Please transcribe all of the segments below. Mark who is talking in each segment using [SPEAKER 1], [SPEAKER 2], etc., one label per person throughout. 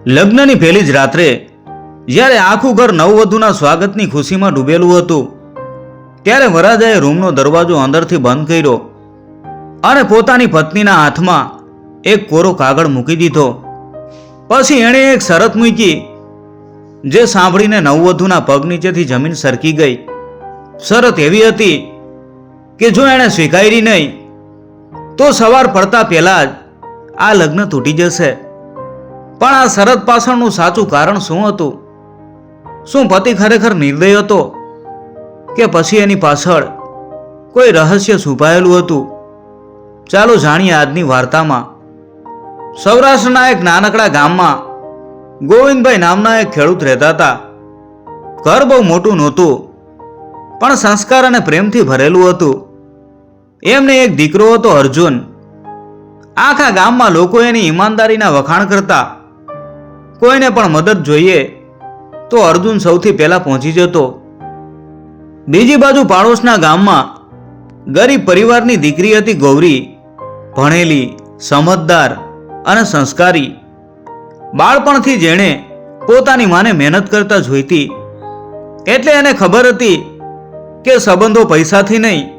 [SPEAKER 1] લગ્નની પહેલી જ રાત્રે જ્યારે આખું ઘર નવવધુના સ્વાગતની ખુશીમાં ડૂબેલું હતું, ત્યારે વરરાજાએ રૂમનો દરવાજો અંદરથી બંધ કર્યો અને પોતાની પત્નીના હાથમાં એક કોરો કાગળ મૂકી દીધો. પછી એણે એક શરત મૂકી, જે સાંભળીને નવવધુના પગ નીચેથી જમીન સરકી ગઈ. શરત એવી હતી કે જો એણે સ્વીકારી નહીં તો સવાર પડતા પહેલા જ આ લગ્ન તૂટી જશે. પણ આ શરત પાછળનું સાચું કારણ શું હતું? શું પતિ ખરેખર નિર્દય હતો કે પછી એની પાછળ કોઈ રહસ્ય છુપાયેલું હતું? ચાલો જાણીએ આજની વાર્તામાં. સૌરાષ્ટ્રના એક નાનકડા ગામમાં ગોવિંદભાઈ નામના એક ખેડૂત રહેતા હતા. ઘર બહુ મોટું નહોતું, પણ સંસ્કાર અને પ્રેમથી ભરેલું હતું. એમને એક દીકરો હતો, અર્જુન. આખા ગામમાં લોકો એની ઈમાનદારીના વખાણ કરતા. કોઈને પણ મદદ જોઈએ તો અર્જુન સૌથી પહેલા પહોંચી જતો. બીજી બાજુ પાડોશના ગામમાં ગરીબ પરિવારની દીકરી હતી ગૌરી. ભણેલી, સમજદાર અને સંસ્કારી. બાળપણથી જેણે પોતાની માને મહેનત કરતા જોઈતી, એટલે એને ખબર હતી કે સંબંધો પૈસાથી નહીં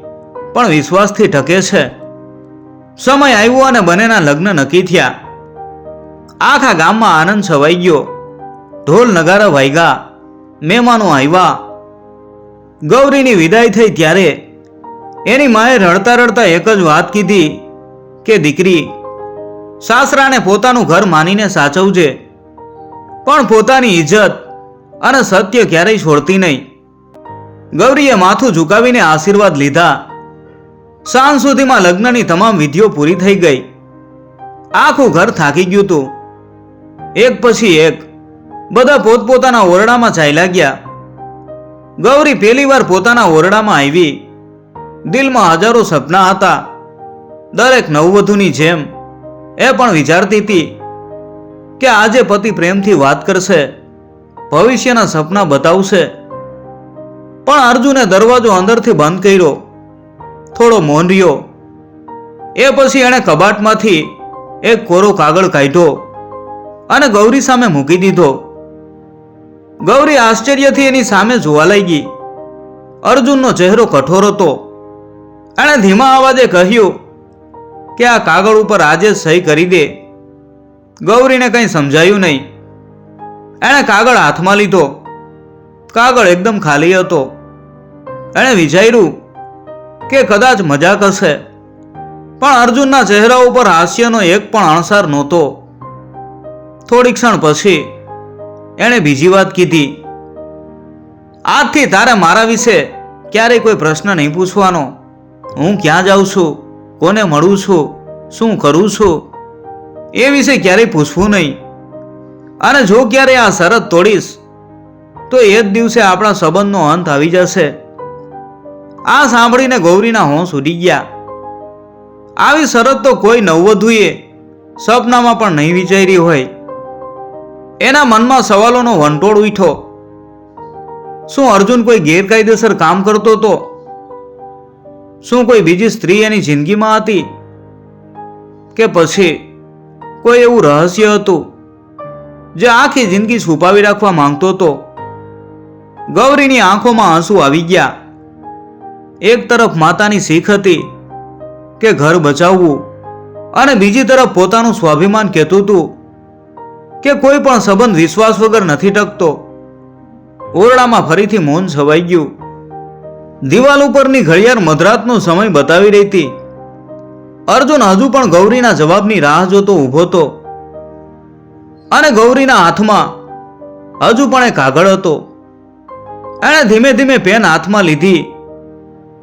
[SPEAKER 1] પણ વિશ્વાસથી ટકે છે. સમય આવ્યો અને બંનેના લગ્ન નક્કી થયા. આખા ગામમાં આનંદ છવાઈ ગયો. ઢોલ નગારા વાગ્યા, મહેમાનો આવ્યા. ગૌરીની વિદાય થઈ ત્યારે એની માએ રડતા રડતા એક જ વાત કીધી કે દીકરી, સાસરાને પોતાનું ઘર માનીને સાચવજે, પણ પોતાની ઇજ્જત અને સત્ય ક્યારેય છોડતી નહીં. ગૌરીએ માથું ઝુકાવીને આશીર્વાદ લીધા. સાંજ સુધીમાં લગ્નની તમામ વિધિઓ પૂરી થઈ ગઈ. આખું ઘર થાકી ગયું હતું. એક પછી એક બધા પોતપોતાના ઓરડામાં ચાલ્યા ગયા. ગૌરી પહેલી વાર પોતાના ઓરડામાં આવી. દિલમાં હજારો સપના હતા. દરેક નવવધુની જેમ એ પણ વિચારતી હતી કે આજે પતિ પ્રેમથી વાત કરશે, ભવિષ્યના સપના બતાવશે. પણ અર્જુને દરવાજો અંદરથી બંધ કર્યો. થોડો મૌન રહ્યો. એ પછી એણે કબાટમાંથી એક કોરો કાગળ કાઢ્યો અને ગૌરી સામે મૂકી દીધો. ગૌરી આશ્ચર્યથી એની સામે જોવા લાગી. અર્જુનનો ચહેરો કઠોર હતો. એણે ધીમા અવાજે કહ્યું કે આ કાગળ ઉપર આજે સહી કરી દે. ગૌરીને કંઈ સમજાયું નહીં. એણે કાગળ હાથમાં લીધો. કાગળ એકદમ ખાલી હતો. એણે વિચાર્યું કે કદાચ મજાક હશે, પણ અર્જુનના ચહેરા ઉપર હાસ્યનો એક પણ અણસાર નહોતો. થોડી ક્ષણ પછી એણે બીજી વાત કીધી, આજથી તારે મારા વિશે ક્યારેય કોઈ પ્રશ્ન નહીં પૂછવાનો. હું ક્યાં જાઉં છું, કોને મળું છું, શું કરું છું, એ વિશે ક્યારેય પૂછવું નહીં. અને જો ક્યારે આ શરત તોડીશ તો એ જ દિવસે આપણા સંબંધનો અંત આવી જશે. આ સાંભળીને ગૌરીના હોંશ ઉડી ગયા. આવી શરત તો કોઈ નવવધુએ સપનામાં પણ નહીં વિચારી હોય. એના મનમાં સવાલોનો વંટોળ ઉઠ્યો. શું અર્જુન કોઈ ગેરકાયદેસર કામ કરતો હતો? શું કોઈ બીજી સ્ત્રી એની જિંદગીમાં હતી? કે પછી કોઈ એવું રહસ્ય હતું જે આખી જિંદગી છુપાવી રાખવા માંગતો હતો? ગૌરીની આંખોમાં આંસુ આવી ગયા. એક તરફ માતાની શીખ હતી કે ઘર બચાવવું, અને બીજી તરફ પોતાનું સ્વાભિમાન કહેતું હતું કે કોઈ પણ સંબંધ વિશ્વાસ વગર નથી ટકતો. ઓરડામાં ફરીથી મૌન છવાઈ ગયું. દિવાલ ઉપરની ઘડિયાળ મધરાતનો સમય બતાવી રહી હતી. અર્જુન હજુ પણ ગૌરીના જવાબની રાહ જોતો ઊભો હતો, અને ગૌરીના હાથમાં હજુ પણ એક કાગળ હતો. એણે ધીમે ધીમે પેન હાથમાં લીધી,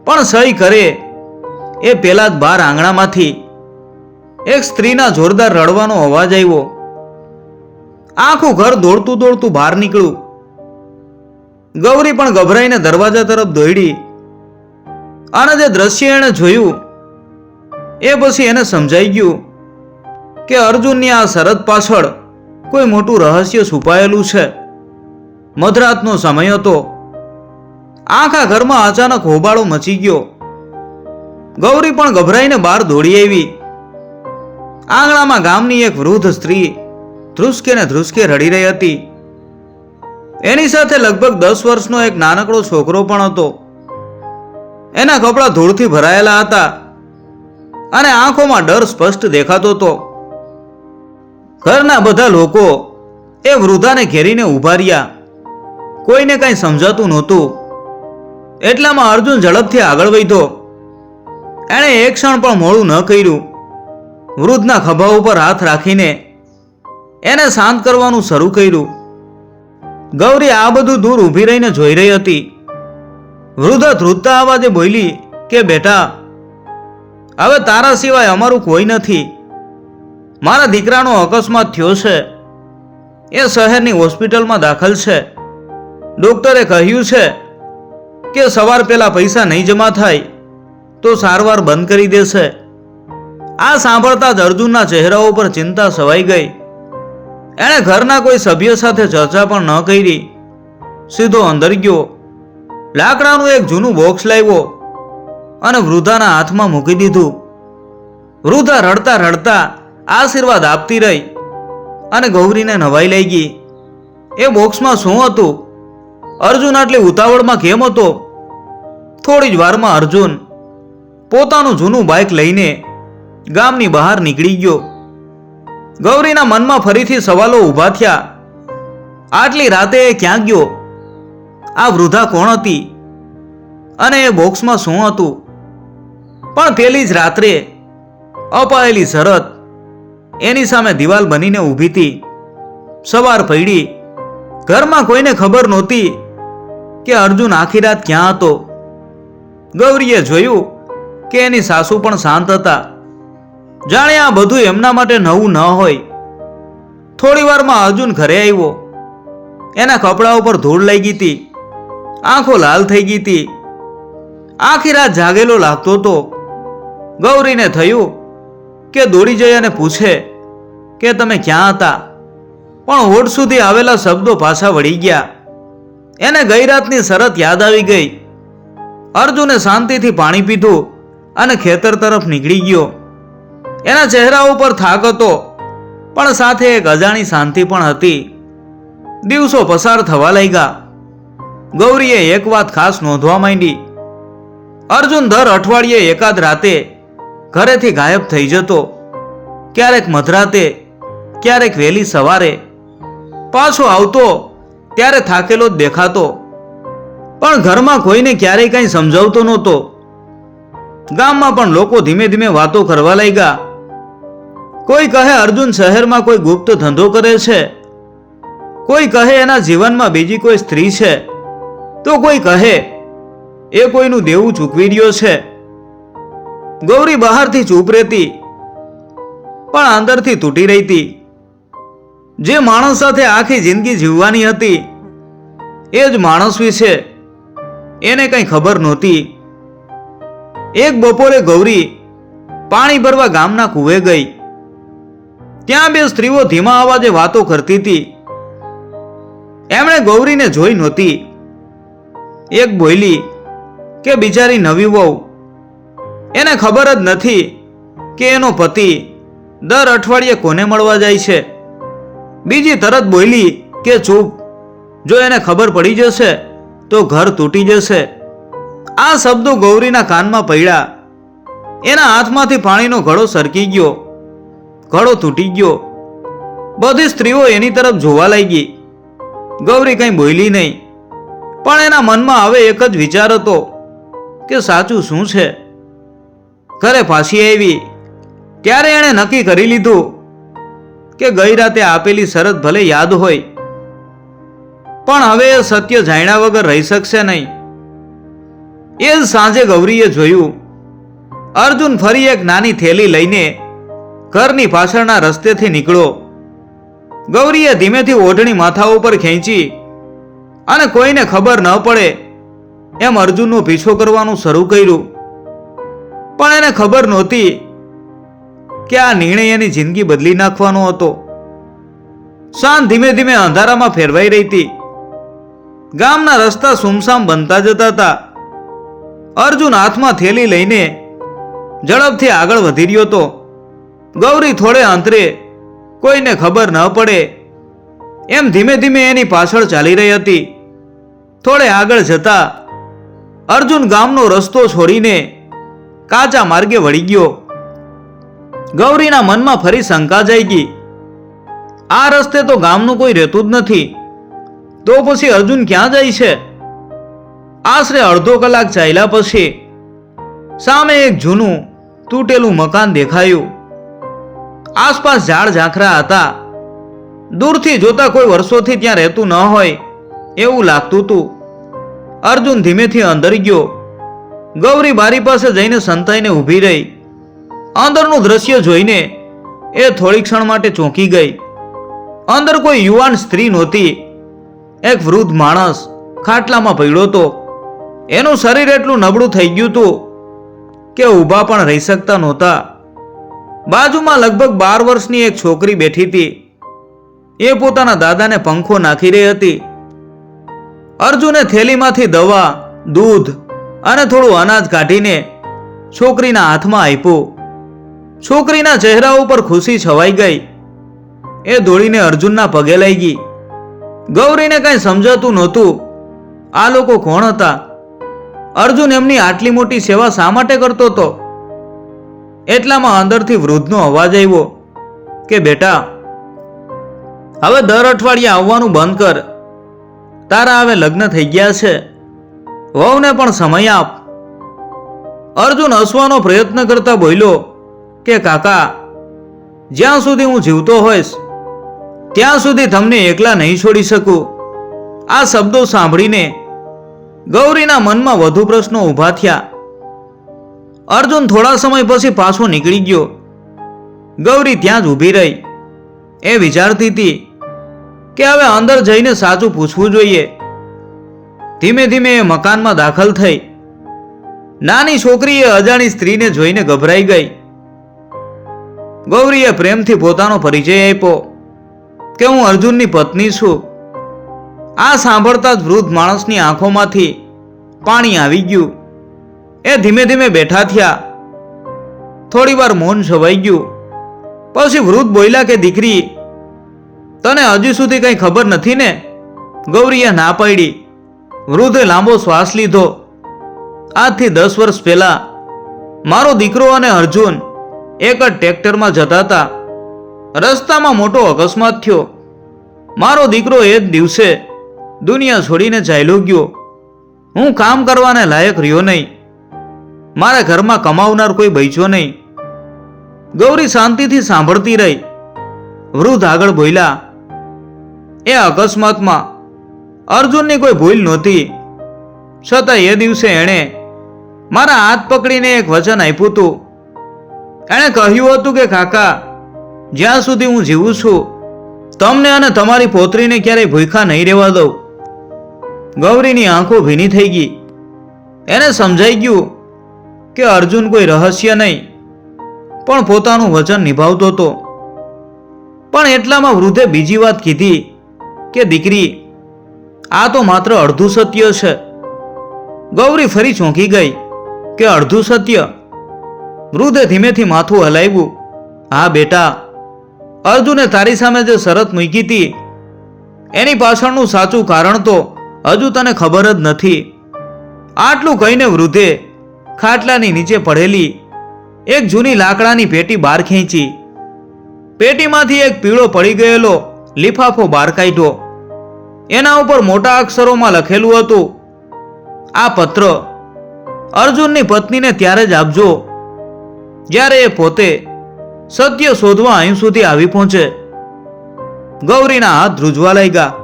[SPEAKER 1] પણ સહી કરે એ પહેલા જ બહાર આંગણામાંથી એક સ્ત્રીના જોરદાર રડવાનો અવાજ આવ્યો. આખું ઘર દોડતું દોડતું બહાર નીકળ્યું. ગૌરી પણ ગભરાઈને દરવાજા તરફ દોડી, અને જે દ્રશ્ય એણે જોયું એ પછી એને સમજાઈ ગયું કે અર્જુનની આ શરત પાછળ કોઈ મોટું રહસ્ય છુપાયેલું છે. મધરાતનો સમય હતો. આખા ઘરમાં અચાનક હોબાળો મચી ગયો. ગૌરી પણ ગભરાઈને બહાર દોડી આવી. આંગણામાં ગામની એક વૃદ્ધ સ્ત્રી ધ્રુસકે ને ધ્રુસકે રડી રહી હતી. એની સાથે લગભગ 10 વર્ષનો એક નાનકડો છોકરો પણ હતો. એના કપડાં ધૂળથી ભરાયેલા હતા અને આંખોમાં ડર સ્પષ્ટ દેખાતો હતો. ઘરના બધા લોકો એ વૃદ્ધાને ઘેરીને ઊભા રહ્યા. કોઈને કંઈ સમજાતું નહોતું. એટલામાં અર્જુન ઝડપથી આગળ વધ્યો. એણે એક ક્ષણ પણ મોડું ન કર્યું. વૃદ્ધના ખભા ઉપર હાથ રાખીને એને શાંત કરવાનું શરૂ કર્યું. ગૌરી આ બધું દૂર ઊભી રહીને જોઈ રહી હતી. વૃદ્ધા ધ્રુજતા અવાજે બોલી કે બેટા, હવે તારા સિવાય અમારું કોઈ નથી. મારા દીકરાનો અકસ્માત થયો છે. એ શહેરની હોસ્પિટલમાં દાખલ છે. ડોક્ટરે કહ્યું છે કે સવાર પહેલા પૈસા નહીં જમા થાય તો સારવાર બંધ કરી દેશે. આ સાંભળતા જ અર્જુનના ચહેરા ઉપર ચિંતા છવાઈ ગઈ. એણે ઘરના કોઈ સભ્ય સાથે ચર્ચા પણ ન કરી. સીધો અંદર ગયો. લાકડાનું એક જૂનું બોક્સ લાવ્યો અને વૃદ્ધાના હાથમાં મૂકી દીધું. વૃદ્ધા રડતા રડતા આશીર્વાદ આપતી રહી અને ગૌરીને નવાઈ લઈ ગઈ. એ બોક્સમાં શું હતું? અર્જુન આટલી ઉતાવળમાં કેમ હતો? થોડી જ વારમાં અર્જુન પોતાનું જૂનું બાઇક લઈને ગામની બહાર નીકળી ગયો. ગૌરીના મનમાં ફરીથી સવાલો ઊભા થયા. આટલી રાતે એ ક્યાં ગયો? આ વૃદ્ધા કોણ હતી અને એ બોક્સમાં શું હતું? પણ પેલી જ રાત્રે અપાયેલી શરત એની સામે દિવાલ બનીને ઊભી હતી. સવાર પડી. ઘરમાં કોઈને ખબર નહોતી કે અર્જુન આખી રાત ક્યાં હતો. ગૌરીએ જોયું કે એની સાસુ પણ શાંત હતા. જાણે આ બધું એમના માટે નવું ન હોય. થોડી વારમાં અર્જુન ઘરે આવ્યો. એના કપડા ઉપર ધૂળ લઈ ગઈ હતી. આંખો લાલ થઈ ગઈ હતી. આખી રાત જાગેલો લાગતો હતો. ગૌરીને થયું કે દોડી જઈ અને પૂછે કે તમે ક્યાં હતા? પણ હોઠ સુધી આવેલા શબ્દો પાછા વળી ગયા. એને ગઈ રાતની શરત યાદ આવી ગઈ. અર્જુને શાંતિથી પાણી પીધું અને ખેતર તરફ નીકળી ગયો. એના ચહેરા ઉપર થાક હતો પણ સાથે એક અજાણી શાંતિ પણ હતી. દિવસો પસાર થવા લાગ્યા. ગૌરીએ એક વાત ખાસ નોંધવા માંડી. અર્જુન દર અઠવાડિયે એકાદ રાતે ઘરેથી ગાયબ થઈ જતો. ક્યારેક મધરાતે, ક્યારેક વહેલી સવારે. પાછો આવતો ત્યારે થાકેલો જ દેખાતો. પણ ઘરમાં કોઈને ક્યારેય કંઈ સમજાવતો નહોતો. ગામમાં પણ લોકો ધીમે ધીમે વાતો કરવા લાગ્યા. કોઈ કહે અર્જુન શહેરમાં કોઈ ગુપ્ત ધંધો કરે છે. કોઈ કહે એના જીવનમાં બીજી કોઈ સ્ત્રી છે. તો કોઈ કહે એ કોઈનું દેવું ચૂકવી રહ્યો છે. ગૌરી બહારથી ચૂપ રહેતી પણ અંદરથી તૂટી રહી હતી. જે માણસ સાથે આખી જિંદગી જીવવાની હતી એ જ માણસ વિશે એને કંઈ ખબર નહોતી. એક બપોરે ગૌરી પાણી ભરવા ગામના કૂવે ગઈ. ત્યાં બે સ્ત્રીઓ ધીમા અવાજે વાતો કરતી હતી. એમણે ગૌરીને જોઈ નહોતી. એક બોલી કે બિચારી નવી વહુ, એને ખબર જ નથી કે એનો પતિ દર અઠવાડિયે કોને મળવા જાય છે. બીજી તરત બોલી કે ચૂપ, જો એને ખબર પડી જશે તો ઘર તૂટી જશે. આ શબ્દો ગૌરીના કાનમાં પડ્યા. એના હાથમાંથી પાણીનો ઘડો સરકી ગયો. ઘડો તૂટી ગયો. બધી સ્ત્રીઓ એની તરફ જોવા લાગી. ગૌરી કંઈ બોલી નહીં. પણ એના મનમાં હવે એક જ વિચાર હતો કે સાચું શું છે. ઘરે પાછી આવી ત્યારે એણે નક્કી કરી લીધું કે ગઈ રાતે આપેલી શરત ભલે યાદ હોય પણ હવે એ સત્ય જાણ્યા વગર રહી શકશે નહીં. એ જ સાંજે ગૌરીએ જોયું અર્જુન ફરી એક નાની થેલી લઈને ઘરની પાછળના રસ્તેથી નીકળ્યો. ગૌરીએ ધીમેથી ઓઢણી માથા ઉપર ખેંચી અને કોઈને ખબર ન પડે એમ અર્જુનનો પીછો કરવાનું શરૂ કર્યું. પણ એને ખબર નહોતી કે આ નિર્ણય એની જિંદગી બદલી નાખવાનો હતો. સાંજ ધીમે ધીમે અંધારામાં ફેરવાઈ રહી હતી. ગામના રસ્તા સુમસામ બનતા જતા હતા. અર્જુન હાથમાં થેલી લઈને ઝડપથી આગળ વધી રહ્યો હતો. ગૌરી થોડે અંતરે કોઈને ખબર ન પડે એમ ધીમે ધીમે એની પાછળ ચાલી રહી હતી. થોડે આગળ જતા અર્જુન ગામનો રસ્તો છોડીને કાચા માર્ગે વળી ગયો. ગૌરીના મનમાં ફરી શંકા જાગી. આ રસ્તે તો ગામનું કોઈ રહેતું જ નથી, તો પછી અર્જુન ક્યાં જાય છે? આશરે અડધો કલાક ચાલ્યા પછી સામે એક જૂનું તૂટેલું મકાન દેખાયું. આસપાસ ઝાડ ઝાંખરા હતા. દૂરથી જોતા કોઈ વર્ષોથી ત્યાં રહેતું ન હોય એવું લાગતું હતું. અર્જુન ધીમેથી અંદર ગયો. ગૌરી બારી પાસે જઈને સંતાઈને ઊભી રહી. અંદરનું દ્રશ્ય જોઈને એ થોડી ક્ષણ માટે ચોંકી ગઈ. અંદર કોઈ યુવાન સ્ત્રી નહોતી. એક વૃદ્ધ માણસ ખાટલામાં પડ્યો હતો. એનું શરીર એટલું નબળું થઈ ગયું હતું કે ઊભા પણ રહી શકતા નહોતા. બાજુમાં લગભગ 12 વર્ષની એક છોકરી બેઠી હતી. એ પોતાના દાદાને પંખો નાખી રહી હતી. અર્જુને થેલીમાંથી દવા, દૂધ અને થોડું અનાજ કાઢીને છોકરીના હાથમાં આપ્યું. છોકરીના ચહેરા ઉપર ખુશી છવાઈ ગઈ. એ દોડીને અર્જુનના પગે લાગી. ગૌરીને કંઈ સમજાતું નહોતું આ લોકો કોણ હતા. અર્જુન એમની આટલી મોટી સેવા શા માટે કરતો હતો? એટલામાં અંદરથી વૃદ્ધનો અવાજ આવ્યો કે બેટા, હવે દર અઠવાડિયે આવવાનું બંધ કર. તારા હવે લગ્ન થઈ ગયા છે, વહુને પણ સમય આપ. અર્જુન હસવાનો પ્રયત્ન કરતા બોલ્યો કે કાકા, જ્યાં સુધી હું જીવતો હોઈશ ત્યાં સુધી તમને એકલા નહીં છોડી શકું. આ શબ્દો સાંભળીને ગૌરીના મનમાં વધુ પ્રશ્નો ઊભા થયા. અર્જુન થોડા સમય પછી પાછો નીકળી ગયો. ગૌરી ત્યાં જ ઊભી રહી. એ વિચારતી હતી કે હવે અંદર જઈને સાચું પૂછવું જોઈએ. ધીમે ધીમે એ મકાનમાં દાખલ થઈ. નાની છોકરીએ અજાણી સ્ત્રીને જોઈને ગભરાઈ ગઈ. ગૌરીએ પ્રેમથી પોતાનો પરિચય આપ્યો કે હું અર્જુનની પત્ની છું. આ સાંભળતા જ વૃદ્ધ માણસની આંખોમાંથી પાણી આવી ગયું. એ ધીમે ધીમે બેઠા થયા. થોડી વાર મૌન છવાઈ ગયું. પછી વૃદ્ધ બોલ્યા કે દીકરી, તને હજી સુધી કંઈ ખબર નથી ને? ગૌરીએ ના પાડી. વૃદ્ધે લાંબો શ્વાસ લીધો. આજથી 10 વર્ષ પહેલા મારો દીકરો અને અર્જુન એક જ ટ્રેક્ટરમાં જતા હતા. રસ્તામાં મોટો અકસ્માત થયો. મારો દીકરો એ જ દિવસે દુનિયા છોડીને ચાલ્યો ગયો. હું કામ કરવાને લાયક રહ્યો નહીં. મારા ઘરમાં કમાવનાર કોઈ બચ્યો નહીં. ગૌરી શાંતિથી સાંભળતી રહી. વૃદ્ધ આગળ બોલ્યા, એ અકસ્માતમાં અર્જુનની કોઈ ભૂલ નહોતી. છતાં એ દિવસે એણે મારા હાથ પકડીને એક વચન આપ્યું હતું. એણે કહ્યું હતું કે કાકા, જ્યાં સુધી હું જીવું છું તમને અને તમારી પોતરીને ક્યારેય ભૂખ્યા નહીં રહેવા દઉં. ગૌરીની આંખો ભીની થઈ ગઈ. એને સમજાઈ ગયું કે અર્જુન કોઈ રહસ્ય નહીં પણ પોતાનું વચન નિભાવતો હતો. પણ એટલામાં વૃદ્ધે બીજી વાત કીધી કે દીકરી, આ તો માત્ર અડધું સત્ય છે. ગૌરી ફરી ચોંકી ગઈ કે અડધું સત્ય? વૃદ્ધે ધીમેથી માથું હલાવ્યું. હા બેટા, અર્જુને તારી સામે જે શરત મૂકી હતી એની પાછળનું સાચું કારણ તો હજુ તને ખબર જ નથી. આટલું કહીને વૃદ્ધે ખાટલાની નીચે પડેલી એક જૂની લાકડાની પેટી બહાર ખેંચી. પેટીમાંથી એક પીળો પડી ગયેલો લિફાફો બહાર કાઢ્યો. એના ઉપર મોટા અક્ષરોમાં લખેલું હતું, આ પત્ર અર્જુનની પત્નીને ત્યારે જ આપજો જ્યારે એ પોતે સત્ય શોધવા અહીં સુધી આવી પહોંચે. ગૌરીના હાથ ધ્રુજવા લાગ્યા.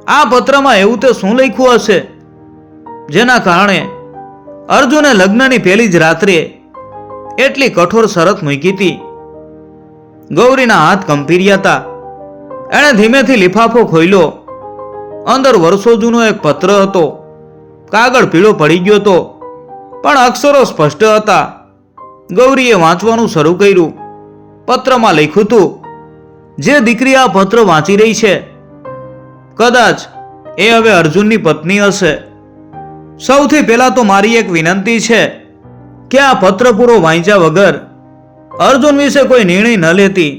[SPEAKER 1] આ પત્રમાં એવું તે શું લખ્યું હશે જેના કારણે અર્જુને લગ્નની પહેલી જ રાત્રે એટલી કઠોર શરત મૂકી હતી? ગૌરીના હાથ કંપી રહ્યા હતા. એણે ધીમેથી લિફાફો ખોલ્યો. અંદર વર્ષો જૂનો એક પત્ર હતો. કાગળ પીળો પડી ગયો હતો પણ અક્ષરો સ્પષ્ટ હતા. ગૌરીએ વાંચવાનું શરૂ કર્યું. પત્રમાં લખ્યું હતું, જે દીકરી આ પત્ર વાંચી રહી છે કદાચ એ હવે અર્જુનની પત્ની હશે. સૌથી પહેલા તો મારી એક વિનંતી છે કે આ પત્ર પૂરો વાંચ્યા વગર અર્જુન વિશે કોઈ નિર્ણય ન લેતી.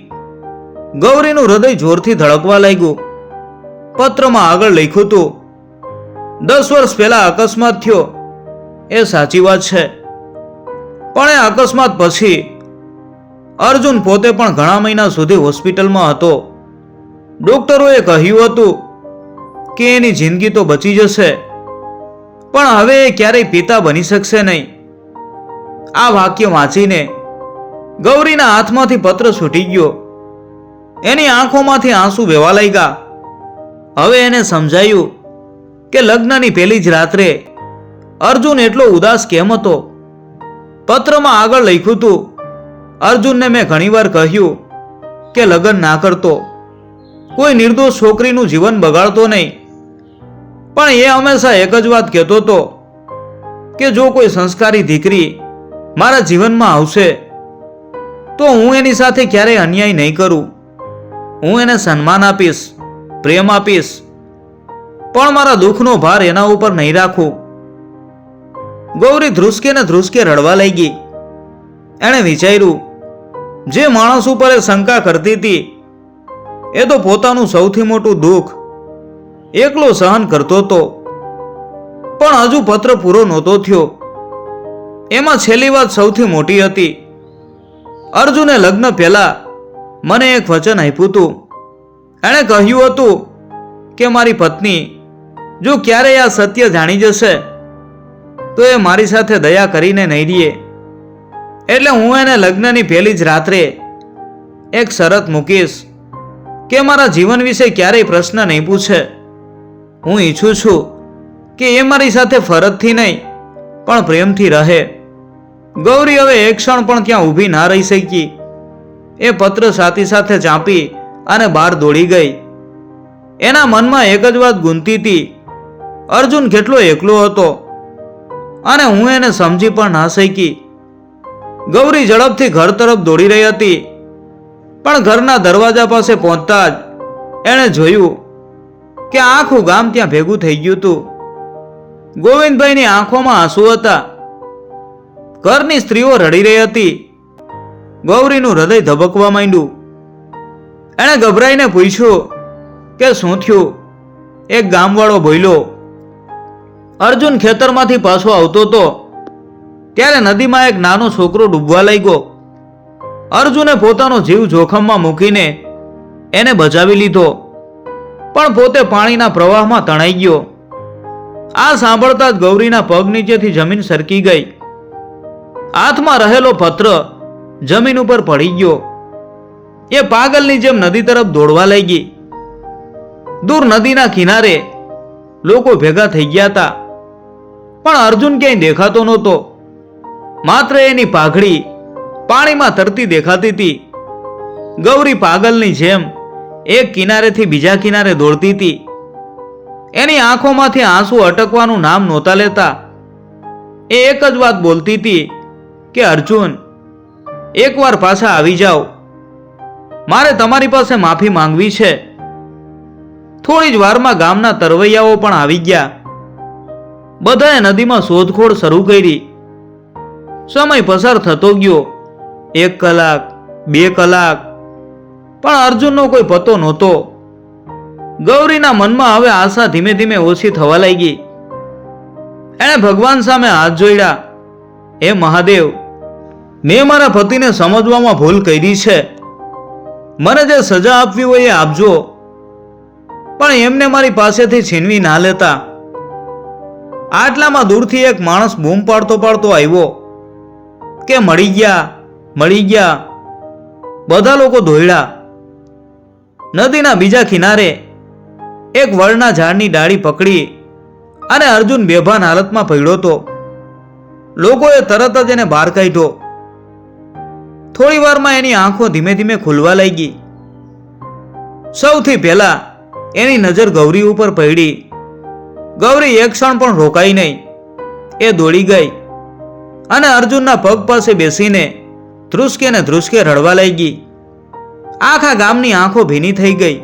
[SPEAKER 1] ગૌરીનું હૃદય જોરથી ધડકવા લાગ્યું. પત્રમાં આગળ લખ્યું હતું, 10 વર્ષ પહેલા અકસ્માત થયો, એ સાચી વાત છે, પણ એ અકસ્માત પછી અર્જુન પોતે પણ ઘણા મહિના સુધી હોસ્પિટલમાં હતો. ડોક્ટરોએ કહ્યું હતું કે એની જિંદગી તો બચી જશે, પણ હવે એ ક્યારેય પિતા બની શકશે નહીં. આ વાક્ય વાંચીને ગૌરીના હાથમાંથી પત્ર છૂટી ગયો. એની આંખોમાંથી આંસુ વહેવા લાગ્યા. હવે એને સમજાયું કે લગ્નની પહેલી જ રાત્રે અર્જુન એટલો ઉદાસ કેમ હતો. પત્રમાં આગળ લખ્યું હતું, અર્જુનને મેં ઘણીવાર કહ્યું કે લગ્ન ના કરતો, કોઈ નિર્દોષ છોકરીનું જીવન બગાડતો નહીં, પણ એ હંમેશા એક જ વાત કહેતો હતો કે જો કોઈ સંસ્કારી દીકરી મારા જીવનમાં આવશે તો હું એની સાથે ક્યારેય અન્યાય નહીં કરું. હું એને સન્માન આપીશ, પ્રેમ આપીશ, પણ મારા દુઃખનો ભાર એના ઉપર નહીં રાખું. ગૌરી ધ્રુસકે ને ધ્રુસકે રડવા લાગી. એણે વિચાર્યું, જે માણસ ઉપર એ શંકા કરતી હતી એ તો પોતાનું સૌથી મોટું દુઃખ એકલો સહન કરતો હતો. પણ હજુ પત્ર પૂરો નહોતો થયો. એમાં છેલ્લી વાત સૌથી મોટી હતી. અર્જુને લગ્ન પહેલા મને એક વચન આપ્યું હતું. એણે કહ્યું હતું કે મારી પત્ની જો ક્યારેય આ સત્ય જાણી જશે તો એ મારી સાથે દયા કરીને નહીં રહે. એટલે હું એને લગ્નની પહેલી જ રાત્રે એક શરત મૂકીશ કે મારા જીવન વિશે ક્યારેય પ્રશ્ન નહીં પૂછે. હું ઈચ્છું છું કે એ મારી સાથે ફરજથી નહીં પણ પ્રેમથી રહે. ગૌરી હવે એક ક્ષણ પણ ત્યાં ઊભી ના રહી શકી. એ પત્ર સાથી સાથે ચાંપી અને બહાર દોડી ગઈ. એના મનમાં એક જ વાત ગૂંથતી હતી, અર્જુન કેટલો એકલો હતો અને હું એને સમજી પણ ના શકી. ગૌરી ઝડપથી ઘર તરફ દોડી રહી હતી, પણ ઘરના દરવાજા પાસે પહોંચતા જ એણે જોયું કે આખું ગામ ત્યાં ભેગું થઈ ગયું હતું. ગોવિંદભાઈની આંખોમાં આંસુ હતા. ઘરની સ્ત્રીઓ રડી રહી હતી. ગૌરીનું હૃદય ધબકવા માંડ્યું. એણે ગભરાઈને પૂછ્યું કે શું થયું. એક ગામવાળો બોલ્યો, અર્જુન ખેતરમાંથી પાછો આવતો હતો ત્યારે નદીમાં એક નાનો છોકરો ડૂબવા લાગ્યો. અર્જુને પોતાનો જીવ જોખમમાં મૂકીને એને બચાવી લીધો, પણ પોતે પાણીના પ્રવાહમાં તણાઈ ગયો. આ સાંભળતા જ ગૌરીના પગ નીચેથી જમીન સરકી ગઈ. હાથમાં રહેલો પત્ર જમીન ઉપર પડી ગયો. એ પાગલની જેમ નદી તરફ દોડવા લાગી. દૂર નદીના કિનારે લોકો ભેગા થઈ ગયા હતા, પણ અર્જુન ક્યાંય દેખાતો નહોતો. માત્ર એની પાઘડી પાણીમાં તરતી દેખાતી હતી. ગૌરી પાગલની જેમ એક કિનારેથી બીજા કિનારે દોડતી હતી. એની આંખોમાંથી આંસુ અટકવાનું નામ નહોતા લેતા. એ એક જ વાત બોલતી હતી કે અર્જુન, એકવાર પાછા આવી જાઓ, મારે તમારી પાસે માફી માંગવી છે. થોડી જ વારમાં ગામના તરવૈયાઓ પણ આવી ગયા. બધાએ નદીમાં શોધખોળ શરૂ કરી. સમય પસાર થતો ગયો. 1 કલાક, 2 કલાક, પણ અર્જુનનો કોઈ પતો નહોતો. ગૌરીના મનમાં હવે આશા ધીમે ધીમે ઓછી થવા લાગી. એણે ભગવાન સામે હાથ જોડ્યા. હે મહાદેવ, મેં મારા પતિને સમજવામાં ભૂલ કરી છે. મને જે સજા આપવી હોય એ આપજો, પણ એમને મારી પાસેથી છીનવી ના લેતા. આટલામાં દૂરથી એક માણસ બૂમ પાડતો પાડતો આવ્યો કે મળી ગયા, મળી ગયા. બધા લોકો દોડ્યા. નદીના બીજા કિનારે એક વડના ઝાડની ડાળી પકડી અને અર્જુન બેભાન હાલતમાં પડ્યો હતો. લોકોએ તરત જ એને બહાર કાઢ્યો. થોડી વારમાં એની આંખો ધીમે ધીમે ખુલવા લાગી. સૌથી પહેલા એની નજર ગૌરી ઉપર પડી. ગૌરી એક ક્ષણ પણ રોકાઈ નહીં. એ દોડી ગઈ અને અર્જુનના પગ પાસે બેસીને ધ્રુસકે ને ધ્રુસકે રડવા લાગી. આખા ગામની આંખો ભીની થઈ ગઈ.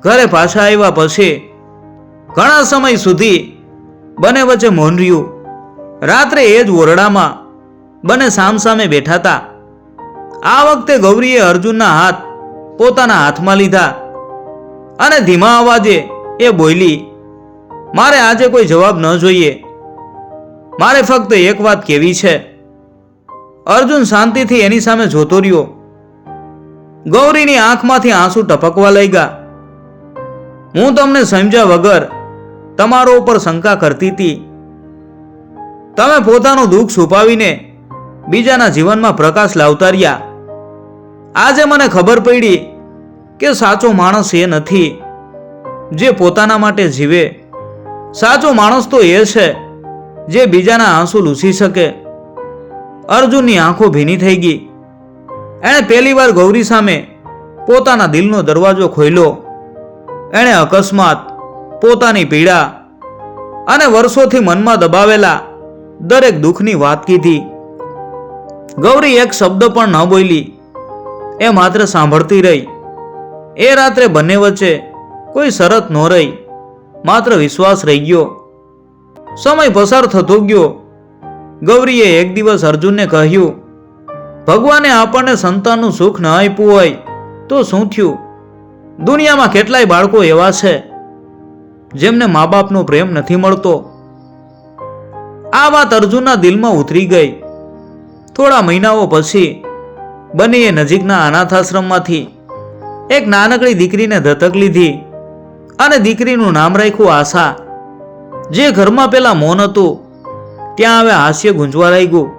[SPEAKER 1] ઘરે પાછા આવ્યા પછી ઘણા સમય સુધી બંને વચ્ચે મૌન રહ્યું. રાત્રે એ જ ઓરડામાં બંને સામસામે બેઠા હતા. આ વખતે ગૌરીએ અર્જુનના હાથ પોતાના હાથમાં લીધા અને ધીમા અવાજે એ બોલી, મારે આજે કોઈ જવાબ ન જોઈએ, મારે ફક્ત એક વાત કહેવી છે. અર્જુન શાંતિથી એની સામે જોતો રહ્યો. ગૌરીની આંખમાંથી આંસુ ટપકવા લાગ્યા. હું તમને સમજ્યા વગર તમારો ઉપર શંકા કરતી હતી. તમે પોતાનું દુઃખ છુપાવીને બીજાના જીવનમાં પ્રકાશ લાવતા રહ્યા. આજે મને ખબર પડી કે સાચો માણસ એ નથી જે પોતાના માટે જીવે. સાચો માણસ તો એ છે જે બીજાના આંસુ લૂછી શકે. અર્જુનની આંખો ભીની થઈ ગઈ. એણે પહેલીવાર ગૌરી સામે પોતાના દિલનો દરવાજો ખોલ્યો. એણે અકસ્માત, પોતાની પીડા અને વર્ષોથી મનમાં દબાવેલા દરેક દુઃખની વાત કીધી. ગૌરી એક શબ્દ પણ ન બોલી. એ માત્ર સાંભળતી રહી. એ રાત્રે બંને વચ્ચે કોઈ શરત ન રહી, માત્ર વિશ્વાસ રહી ગયો. સમય પસાર થતો ગયો. ગૌરીએ એક દિવસ અર્જુનને કહ્યું, ભગવાને આપણને સંતાનનું સુખ ન આપ્યું હોય તો શું થયું? દુનિયામાં કેટલાય બાળકો એવા છે જેમને મા બાપનો પ્રેમ નથી મળતો. આ વાત અર્જુનના દિલમાં ઉતરી ગઈ. થોડા મહિનાઓ પછી બંનેએ નજીકના અનાથાશ્રમમાંથી એક નાનકડી દીકરીને દત્તક લીધી અને દીકરીનું નામ રાખ્યું આશા. જે ઘરમાં પેલા મૌન હતું ત્યાં હવે હાસ્ય ગુંજવા લાગ્યું.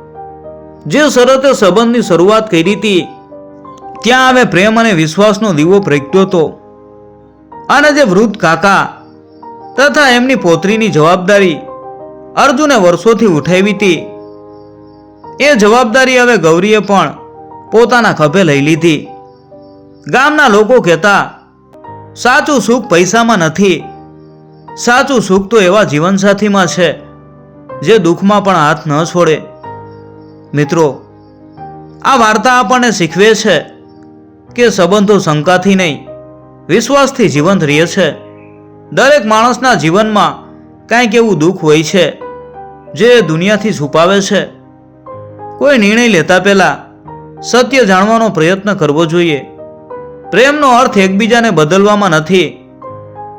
[SPEAKER 1] જે શરતે સંબંધની શરૂઆત કરી હતી ત્યાં હવે પ્રેમ અને વિશ્વાસનો દીવો પ્રગટ્યો હતો. અને જે વૃદ્ધ કાકા તથા એમની પોત્રીની જવાબદારી અર્જુને વર્ષોથી ઉઠાવી હતી, એ જવાબદારી હવે ગૌરીએ પણ પોતાના ખભે લઈ લીધી. ગામના લોકો કહેતા, સાચું સુખ પૈસામાં નથી, સાચું સુખ તો એવા જીવનસાથીમાં છે જે દુઃખમાં પણ હાથ ન છોડે. મિત્રો, આ વાર્તા આપણને શીખવે છે કે સંબંધો શંકાથી નહીં, વિશ્વાસથી જીવંત રહે છે. દરેક માણસના જીવનમાં કાંઈક એવું દુઃખ હોય છે જે દુનિયાથી છુપાવે છે. કોઈ નિર્ણય લેતા પહેલા સત્ય જાણવાનો પ્રયત્ન કરવો જોઈએ. પ્રેમનો અર્થ એકબીજાને બદલવામાં નથી,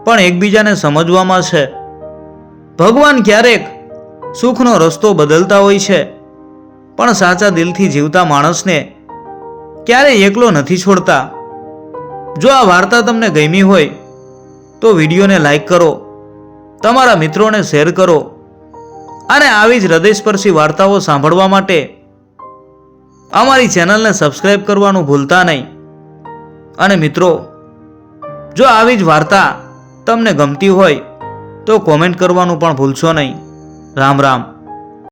[SPEAKER 1] પણ એકબીજાને સમજવામાં છે. ભગવાન ક્યારેક સુખનો રસ્તો બદલતા હોય છે, પણ સાચા દિલથી જીવતા માણસને ક્યારેય એકલો નથી છોડતા. જો આ વાર્તા તમને ગમી હોય તો વિડીયોને લાઈક કરો, તમારા મિત્રોને શેર કરો અને આવી જ હૃદયસ્પર્શી વાર્તાઓ સાંભળવા માટે અમારી ચેનલને સબસ્ક્રાઇબ કરવાનું ભૂલતા નહીં. અને મિત્રો, જો આવી જ વાર્તા તમને ગમતી હોય તો કોમેન્ટ કરવાનું પણ ભૂલશો નહીં. રામ રામ.